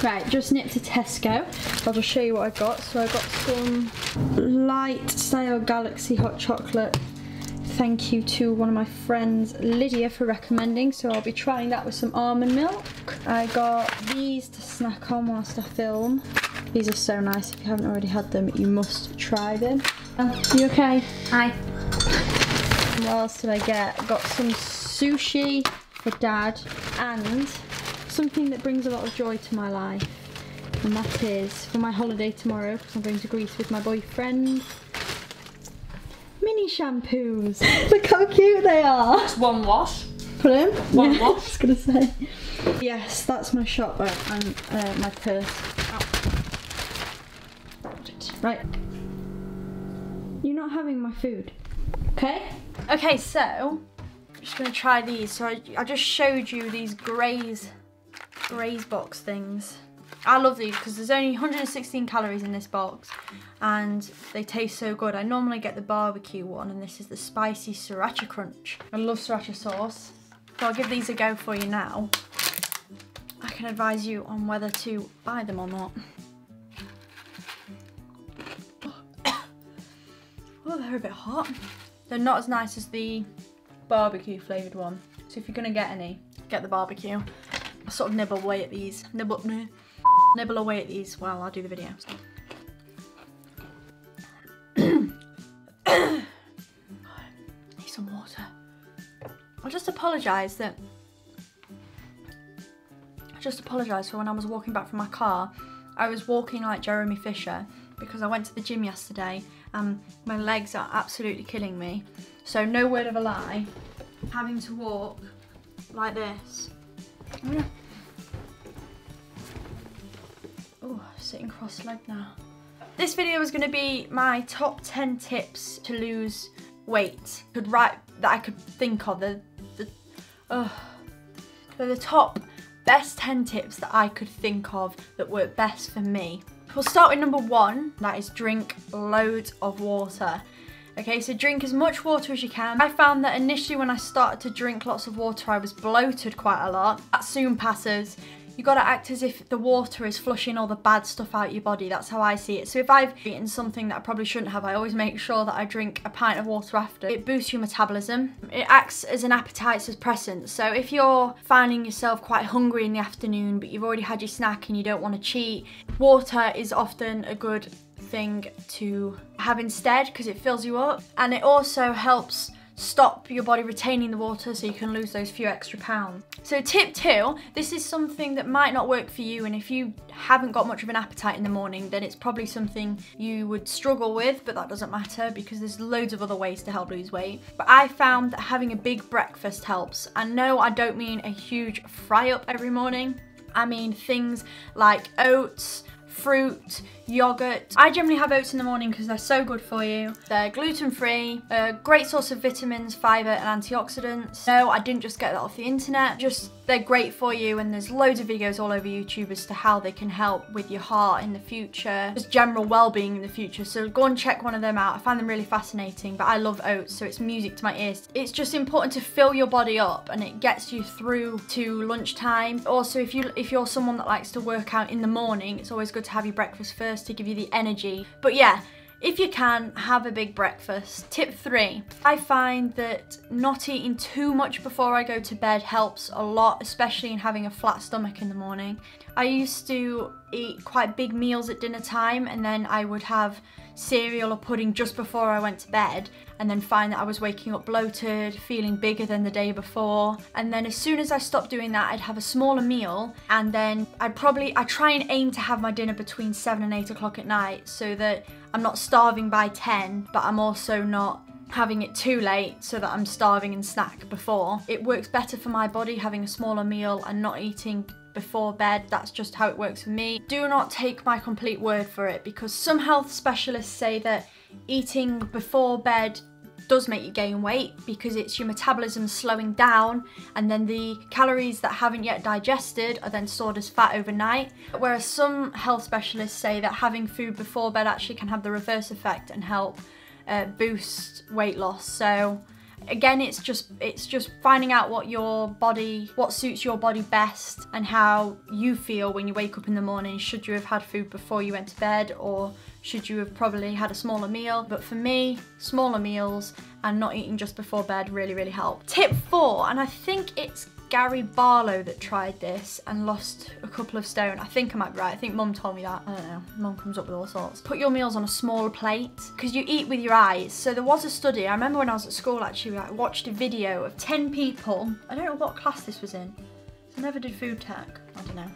Right, just nipped to Tesco. I'll just show you what I got. So I got some light style Galaxy hot chocolate. Thank you to one of my friends, Lydia, for recommending. So I'll be trying that with some almond milk. I got these to snack on whilst I film. These are so nice. If you haven't already had them, you must try them. You okay? Hi. What else did I get? I got some sushi for Dad and something that brings a lot of joy to my life. And that is for my holiday tomorrow, because I'm going to Greece with my boyfriend. Mini shampoos. Look how cute they are. It's one wash. Put in? One wash. I was gonna say. Yes, that's my shop and my purse. Right. You're not having my food. Okay? Okay, so I'm just gonna try these. So I just showed you these Graze box things. I love these because there's only 116 calories in this box and they taste so good. I normally get the barbecue one and this is the spicy sriracha crunch. I love sriracha sauce. So I'll give these a go for you now. I can advise you on whether to buy them or not. Oh, they're a bit hot. They're not as nice as the barbecue flavoured one. So if you're gonna get any, get the barbecue. I sort of nibble away at these. Nibble away at these while I do the video. Need some water. I just apologise for when I was walking back from my car. I was walking like Jeremy Fisher because I went to the gym yesterday and my legs are absolutely killing me. So no word of a lie, having to walk like this. Oh, sitting cross-legged now. This video is going to be my top 10 tips to lose weight. That I could think of. They're the top best 10 tips that I could think of that work best for me. We'll start with number 1. That is drink loads of water. Okay, so drink as much water as you can. I found that initially when I started to drink lots of water, I was bloated quite a lot. That soon passes. You gotta act as if the water is flushing all the bad stuff out of your body. That's how I see it. So if I've eaten something that I probably shouldn't have, I always make sure that I drink a pint of water after. It boosts your metabolism. It acts as an appetite suppressant. So if you're finding yourself quite hungry in the afternoon, but you've already had your snack and you don't want to cheat, water is often a good thing to have instead because it fills you up. And it also helps stop your body retaining the water so you can lose those few extra pounds. So tip 2, this is something that might not work for you, and if you haven't got much of an appetite in the morning, then it's probably something you would struggle with, but that doesn't matter because there's loads of other ways to help lose weight. But I found that having a big breakfast helps. And no, I don't mean a huge fry up every morning. I mean things like oats, fruit, yogurt. I generally have oats in the morning because they're so good for you. They're gluten-free, a great source of vitamins, fibre and antioxidants. No, I didn't just get that off the internet, just they're great for you, and there's loads of videos all over YouTube as to how they can help with your heart in the future, just general well-being in the future. So go and check one of them out. I find them really fascinating, but I love oats, so it's music to my ears. It's just important to fill your body up and it gets you through to lunchtime. Also, if you're someone that likes to work out in the morning, it's always good to have your breakfast first to give you the energy. But yeah, if you can, have a big breakfast. Tip 3, I find that not eating too much before I go to bed helps a lot, especially in having a flat stomach in the morning. I used to eat quite big meals at dinner time, and then I would have cereal or pudding just before I went to bed, and then find that I was waking up bloated, feeling bigger than the day before. And then as soon as I stopped doing that, I'd have a smaller meal, and then I'd try and aim to have my dinner between 7 and 8 o'clock at night, so that I'm not starving by 10, but I'm also not having it too late so that I'm starving and snack before. It works better for my body having a smaller meal and not eating before bed. That's just how it works for me. Do not take my complete word for it, because some health specialists say that eating before bed does make you gain weight because it's your metabolism slowing down, and then the calories that haven't yet digested are then stored as fat overnight. Whereas some health specialists say that having food before bed actually can have the reverse effect and help boost weight loss. So Again, it's just finding out what suits your body best and how you feel when you wake up in the morning. Should you have had food before you went to bed, or should you have probably had a smaller meal? But for me, smaller meals and not eating just before bed really, really help. Tip 4, and I think it's Gary Barlow that tried this and lost a couple of stone. I think I might be right. I think Mum told me that. I don't know. Mum comes up with all sorts. Put your meals on a smaller plate because you eat with your eyes. So there was a study. I remember when I was at school actually, I watched a video of 10 people. I don't know what class this was in. I never did food tech. I don't know.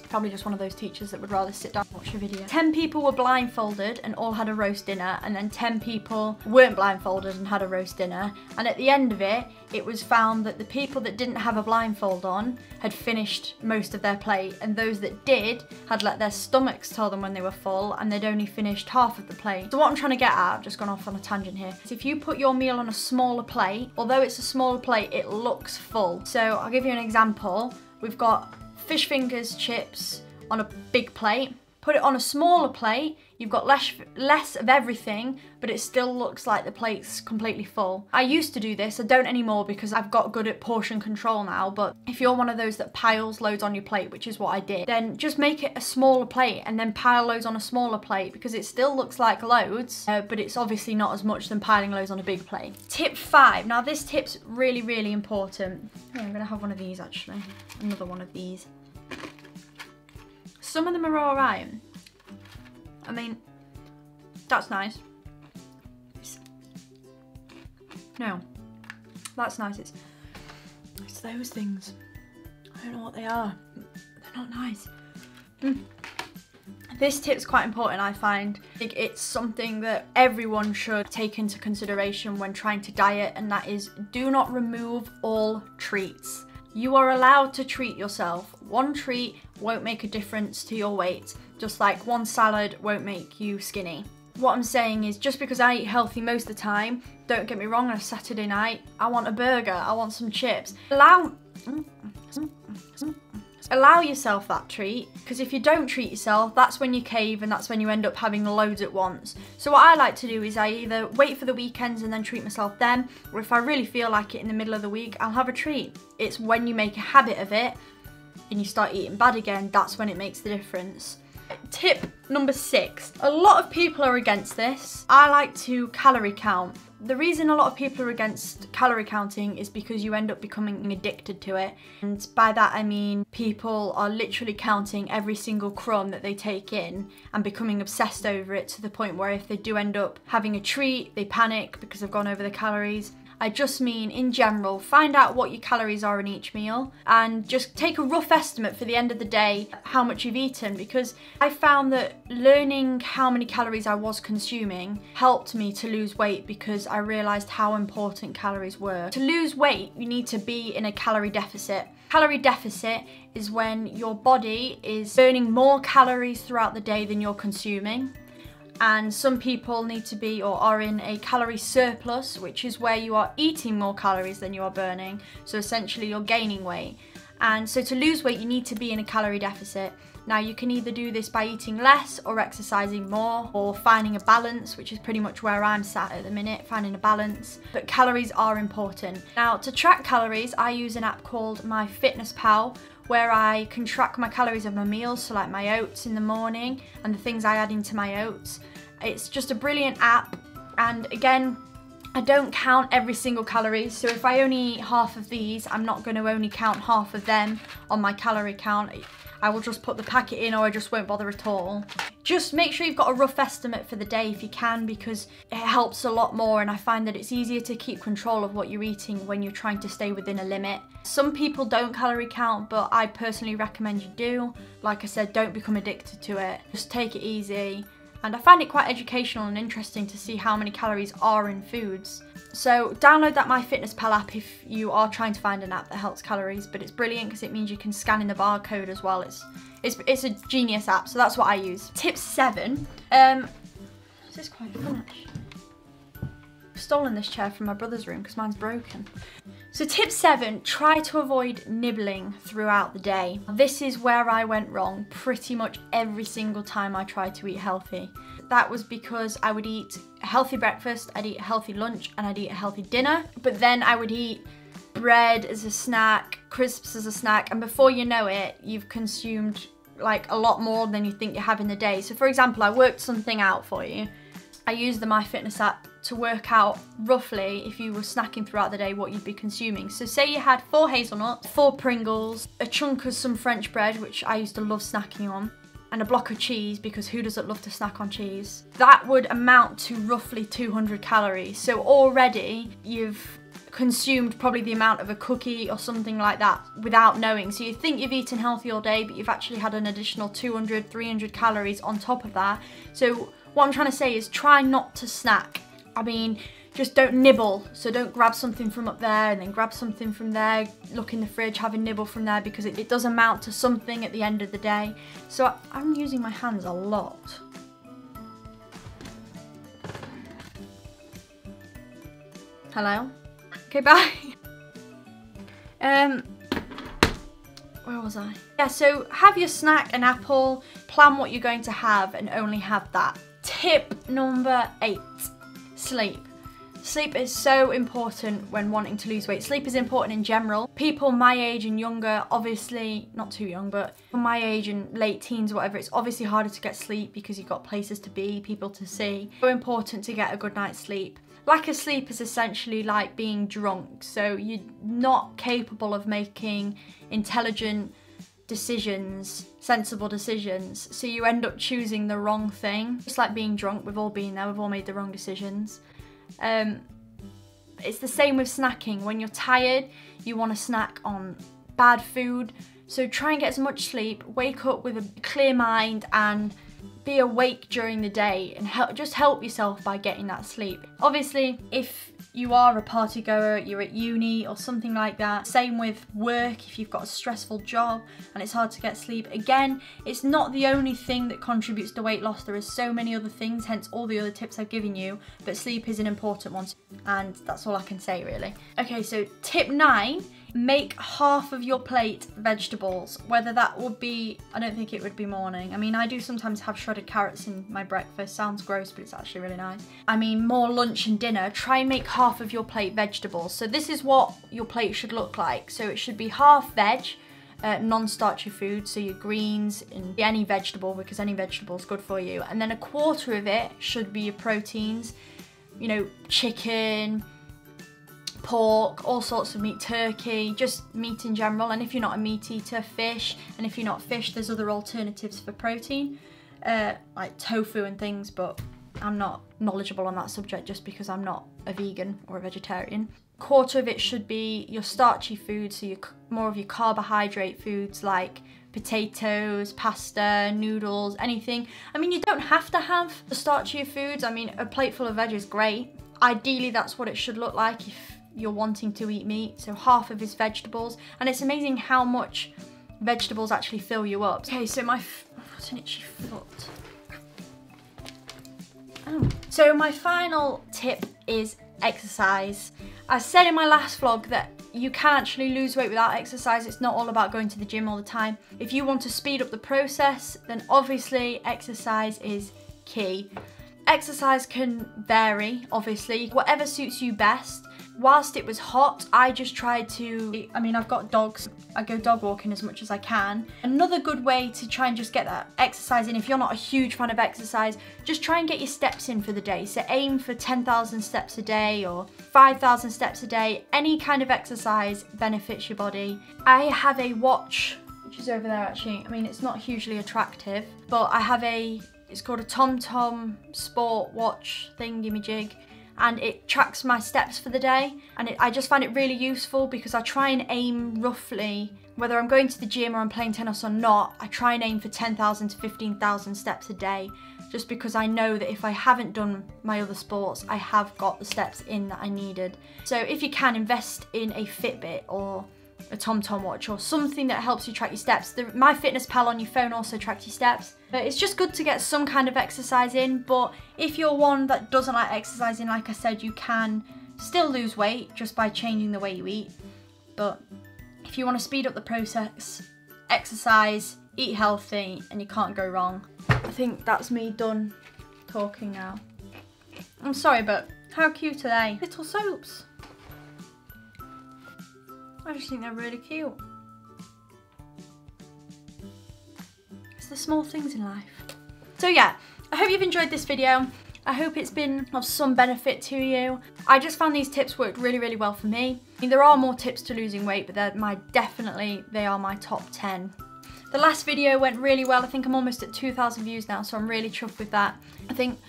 Probably just one of those teachers that would rather sit down and watch a video. 10 people were blindfolded and all had a roast dinner, and then 10 people weren't blindfolded and had a roast dinner. And at the end of it, it was found that the people that didn't have a blindfold on had finished most of their plate, and those that did had let their stomachs tell them when they were full, and they'd only finished half of the plate. So what I'm trying to get at, I've just gone off on a tangent here, is if you put your meal on a smaller plate, although it's a smaller plate, it looks full. So I'll give you an example. We've got fish fingers, chips on a big plate. Put it on a smaller plate, you've got less of everything, but it still looks like the plate's completely full. I used to do this, I don't anymore because I've got good at portion control now, but if you're one of those that piles loads on your plate, which is what I did, then just make it a smaller plate and then pile loads on a smaller plate, because it still looks like loads, but it's obviously not as much than piling loads on a big plate. Tip 5, now this tip's really, really important. Oh, I'm gonna have one of these actually, another one of these. Some of them are alright. I mean, that's nice. No, that's nice. It's those things. I don't know what they are. They're not nice. This tip's quite important, I find. I think it's something that everyone should take into consideration when trying to diet, and that is, do not remove all treats. You are allowed to treat yourself. One treat won't make a difference to your weight, just like one salad won't make you skinny. What I'm saying is, just because I eat healthy most of the time, don't get me wrong, on a Saturday night, I want a burger, I want some chips. Allow yourself that treat, because if you don't treat yourself, that's when you cave and that's when you end up having loads at once. So what I like to do is I either wait for the weekends and then treat myself then, or if I really feel like it in the middle of the week, I'll have a treat. It's when you make a habit of it and you start eating bad again, that's when it makes the difference. Tip number 6. A lot of people are against this. I like to calorie count. The reason a lot of people are against calorie counting is because you end up becoming addicted to it. And by that I mean people are literally counting every single crumb that they take in and becoming obsessed over it, to the point where if they do end up having a treat, they panic because they've gone over the calories. I just mean, in general, find out what your calories are in each meal and just take a rough estimate for the end of the day how much you've eaten, because I found that learning how many calories I was consuming helped me to lose weight, because I realised how important calories were. To lose weight, you need to be in a calorie deficit. Calorie deficit is when your body is burning more calories throughout the day than you're consuming. And some people need to be, or are in, a calorie surplus, which is where you are eating more calories than you are burning. So essentially you're gaining weight. And so to lose weight, you need to be in a calorie deficit. Now you can either do this by eating less or exercising more, or finding a balance, which is pretty much where I'm sat at the minute, finding a balance. But calories are important. Now to track calories, I use an app called MyFitnessPal, where I can track my calories of my meals, so like my oats in the morning and the things I add into my oats. It's just a brilliant app, and again, I don't count every single calorie, so if I only eat half of these, I'm not going to only count half of them on my calorie count. I will just put the packet in, or I just won't bother at all. Just make sure you've got a rough estimate for the day if you can, because it helps a lot more, and I find that it's easier to keep control of what you're eating when you're trying to stay within a limit. Some people don't calorie count, but I personally recommend you do. Like I said, don't become addicted to it. Just take it easy. And I find it quite educational and interesting to see how many calories are in foods. So download that MyFitnessPal app if you are trying to find an app that helps calories, but it's brilliant because it means you can scan in the barcode as well. It's a genius app, so that's what I use. Tip 7. This is quite fun actually. I've stolen this chair from my brother's room because mine's broken. So tip 7, try to avoid nibbling throughout the day. This is where I went wrong pretty much every single time I tried to eat healthy. That was because I would eat a healthy breakfast, I'd eat a healthy lunch, and I'd eat a healthy dinner. But then I would eat bread as a snack, crisps as a snack, and before you know it, you've consumed like a lot more than you think you have in the day. So for example, I worked something out for you. I used the MyFitness app to work out roughly, if you were snacking throughout the day, what you'd be consuming. So say you had 4 hazelnuts, 4 Pringles, a chunk of some French bread, which I used to love snacking on, and a block of cheese, because who doesn't love to snack on cheese? That would amount to roughly 200 calories. So already you've consumed probably the amount of a cookie or something like that without knowing. So you think you've eaten healthy all day, but you've actually had an additional 200, 300 calories on top of that. So what I'm trying to say is try not to snack. I mean, just don't nibble. So don't grab something from up there and then grab something from there, look in the fridge, have a nibble from there, because it does amount to something at the end of the day. So I'm using my hands a lot. Hello? Okay, bye. Where was I? Yeah, so have your snack, an apple, plan what you're going to have and only have that. Tip number 8, sleep. Sleep is so important when wanting to lose weight. Sleep is important in general. People my age and younger, obviously, not too young, but my age and late teens, whatever, it's obviously harder to get sleep because you've got places to be, people to see. So important to get a good night's sleep. Lack of sleep is essentially like being drunk. So you're not capable of making intelligent decisions, sensible decisions. So you end up choosing the wrong thing. Just like being drunk, we've all been there, we've all made the wrong decisions. It's the same with snacking. When you're tired, you want to snack on bad food. So try and get as much sleep, wake up with a clear mind and be awake during the day, and just help yourself by getting that sleep. Obviously, if you are a party goer, you're at uni or something like that, same with work, if you've got a stressful job and it's hard to get sleep, again, it's not the only thing that contributes to weight loss. There is so many other things, hence all the other tips I've given you, but sleep is an important one, and that's all I can say really. Okay, so tip 9, make half of your plate vegetables, whether that would be, I don't think it would be morning. I mean, I do sometimes have shredded carrots in my breakfast. Sounds gross, but it's actually really nice. I mean, more lunch and dinner, try and make half of your plate vegetables. So this is what your plate should look like. So it should be half veg, non-starchy food, so your greens and any vegetable, because any vegetable is good for you. And then a quarter of it should be your proteins, you know, chicken, pork, all sorts of meat, turkey, just meat in general. And if you're not a meat eater, fish. And if you're not fish, there's other alternatives for protein, like tofu and things, but I'm not knowledgeable on that subject just because I'm not a vegan or a vegetarian. Quarter of it should be your starchy foods, so more of your carbohydrate foods like potatoes, pasta, noodles, anything. I mean, you don't have to have the starchier foods. I mean, a plate full of veg is great. Ideally, that's what it should look like if you're wanting to eat meat. So half of his vegetables, and it's amazing how much vegetables actually fill you up. Okay, so what's an itchy foot? Oh. So my final tip is exercise. I said in my last vlog that you can actually lose weight without exercise. It's not all about going to the gym all the time. If you want to speed up the process, then obviously exercise is key. Exercise can vary, obviously, whatever suits you best. Whilst it was hot, I just tried to, I mean, I've got dogs, I go dog walking as much as I can. Another good way to try and just get that exercise in, if you're not a huge fan of exercise, just try and get your steps in for the day. So aim for 10,000 steps a day or 5,000 steps a day. Any kind of exercise benefits your body. I have a watch, which is over there actually. I mean, it's not hugely attractive, but I have it's called a TomTom sport watch thingy-majig, and it tracks my steps for the day, and I just find it really useful because I try and aim roughly, whether I'm going to the gym or I'm playing tennis or not, I try and aim for 10,000 to 15,000 steps a day, just because I know that if I haven't done my other sports, I have got the steps in that I needed. So if you can, invest in a Fitbit or a TomTom watch or something that helps you track your steps. The MyFitnessPal on your phone also tracks your steps. But it's just good to get some kind of exercise in, but if you're one that doesn't like exercising, like I said, you can still lose weight just by changing the way you eat. But if you want to speed up the process, exercise, eat healthy, and you can't go wrong. I think that's me done talking now. I'm sorry, but how cute are they? Little soaps. I just think they're really cute. It's the small things in life. So yeah, I hope you've enjoyed this video. I hope it's been of some benefit to you. I just found these tips worked really, really well for me. I mean, there are more tips to losing weight, but they are my top 10. The last video went really well. I think I'm almost at 2,000 views now, so I'm really chuffed with that. I think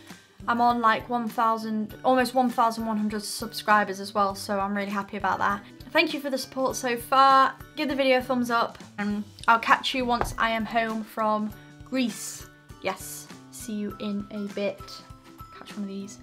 I'm on like almost 1,100 subscribers as well, so I'm really happy about that. Thank you for the support so far. Give the video a thumbs up, and I'll catch you once I am home from Greece. Yes, see you in a bit. Catch one of these.